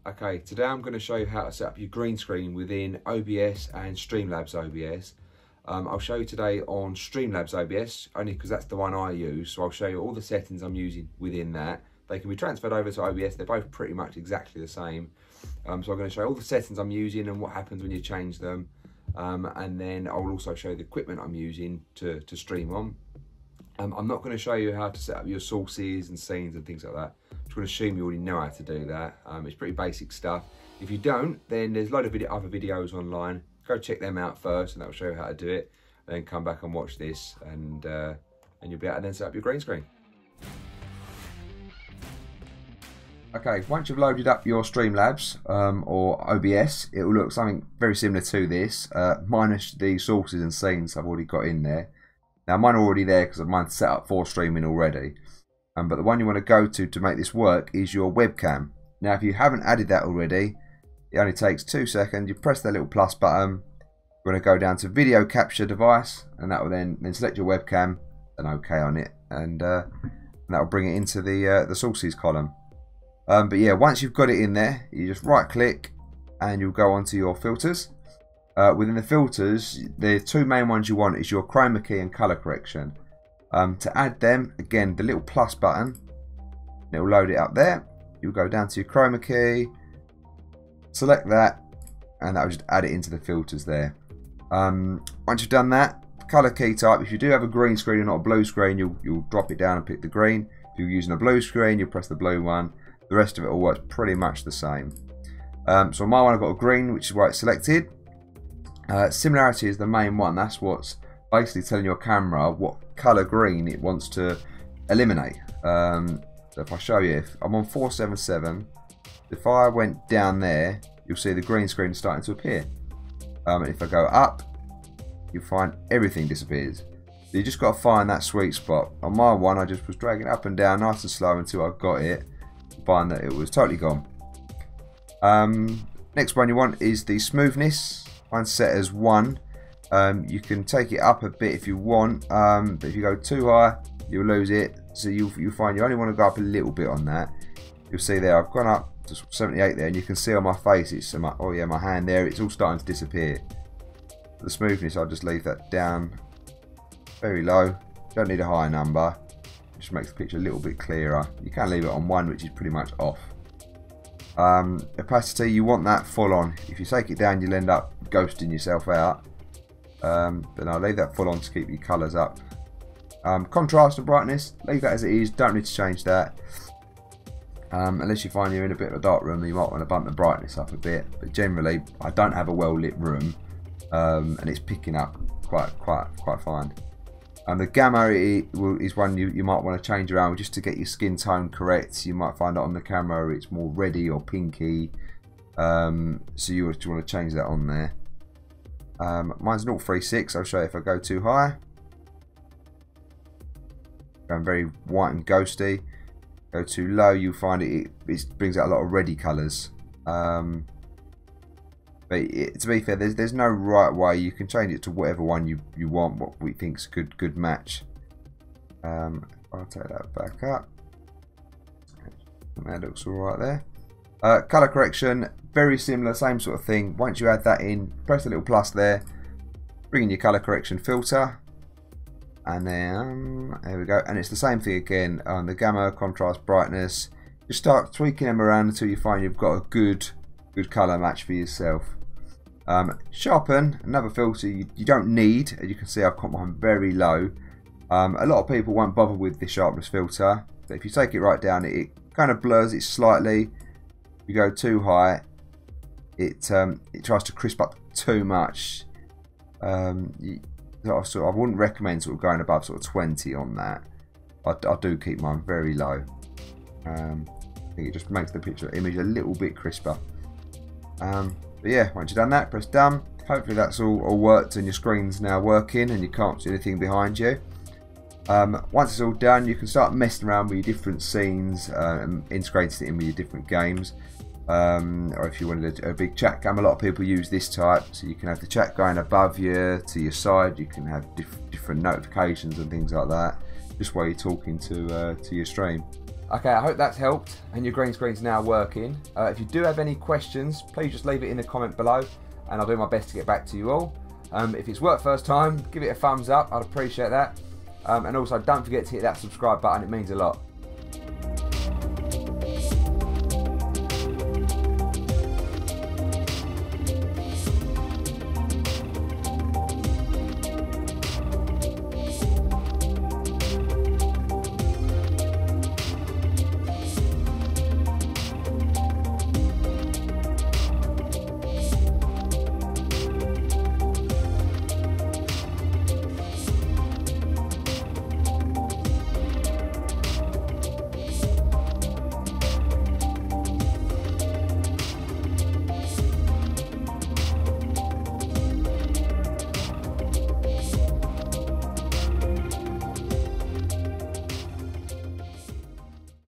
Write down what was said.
Okay, today I'm going to show you how to set up your green screen within OBS and Streamlabs OBS. I'll show you today on Streamlabs OBS, only because that's the one I use. So I'll show you all the settings I'm using within that. They can be transferred over to OBS. They're both pretty much exactly the same. So I'm going to show you all the settings I'm using and what happens when you change them. And then I'll also show you the equipment I'm using to stream on. I'm not going to show you how to set up your sources and scenes and things like that. I'm just going to assume you already know how to do that. It's pretty basic stuff. If you don't, then there's a load of other videos online. Go check them out first, and that'll show you how to do it. Then come back and watch this, and you'll be able to then set up your green screen. Okay, once you've loaded up your Streamlabs or OBS, it will look something very similar to this, minus the sources and scenes I've already got in there. Now mine are already there because mine's set up for streaming already. But the one you want to go to make this work is your webcam. Now if you haven't added that already, it only takes 2 seconds. You press that little plus button. You're going to go down to video capture device, and that will then select your webcam and OK on it, and that will bring it into the sources column. But yeah, once you've got it in there, you just right click and you'll go onto your filters. Within the filters, the two main ones you want is your chroma key and color correction. To add them, again, the little plus button, it will load it up there. You'll go down to your chroma key, select that, and that will just add it into the filters there. Once you've done that, color key type, if you do have a green screen and not a blue screen, you'll drop it down and pick the green. If you're using a blue screen, you'll press the blue one. The rest of it all works pretty much the same. So on my one I've got a green, which is why it's selected. Similarity is the main one. That's what's basically telling your camera what colour green it wants to eliminate. So if I show you, if I'm on 477, if I went down there, you'll see the green screen starting to appear. And if I go up, you'll find everything disappears. So you just got to find that sweet spot. On my one, I just was dragging up and down nice and slow until I got it. Find that it was totally gone. Next one you want is the smoothness. Mine's set as 1. You can take it up a bit if you want, but if you go too high, you'll lose it. So you'll find you only want to go up a little bit on that. You'll see there, I've gone up to 78 there, and you can see on my face, it's oh yeah, my hand there, it's all starting to disappear. The smoothness, I'll just leave that down very low. Don't need a high number. Just makes the picture a little bit clearer. You can leave it on 1, which is pretty much off. Opacity, you want that full on. If you take it down, you'll end up ghosting yourself out. Then I'll leave that full on to keep your colours up. Contrast and brightness, leave that as it is. Don't need to change that. Unless you find you're in a bit of a dark room, you might want to bump the brightness up a bit. But generally, I don't have a well lit room, and it's picking up quite fine. And the gamma is one you might want to change around just to get your skin tone correct. You might find that on the camera it's more reddy or pinky, so you want to change that on there. Mine's 0.36. I'll show you if I go too high. Going very white and ghosty. Go too low, you'll find it brings out a lot of reddy colours. But to be fair, there's no right way. You can change it to whatever one you want, what we think's good match. I'll take that back up. That looks alright there. Colour correction, very similar, same sort of thing. Once you add that in, press the little plus there, bring in your colour correction filter, and then there we go. And it's the same thing again. The gamma, contrast, brightness. Just start tweaking them around until you find you've got a good colour match for yourself. Sharpen, another filter you don't need. As you can see, I've got mine very low. A lot of people won't bother with the sharpness filter, but if you take it right down, it kind of blurs it slightly. If you go too high, it tries to crisp up too much. I wouldn't recommend sort of going above sort of 20 on that. I do keep mine very low. I think it just makes the picture image a little bit crisper. But yeah, once you've done that, press done. Hopefully that's all worked and your screen's now working and you can't see anything behind you. Once it's all done, you can start messing around with your different scenes and integrating it in with your different games. Or if you wanted a big chat cam, a lot of people use this type, so you can have the chat going above you, to your side. You can have different notifications and things like that, just while you're talking to your stream. Okay, I hope that's helped and your green screen's now working. If you do have any questions, please just leave it in the comment below and I'll do my best to get back to you all. If it's worked first time, give it a thumbs up, I'd appreciate that. And also don't forget to hit that subscribe button, it means a lot.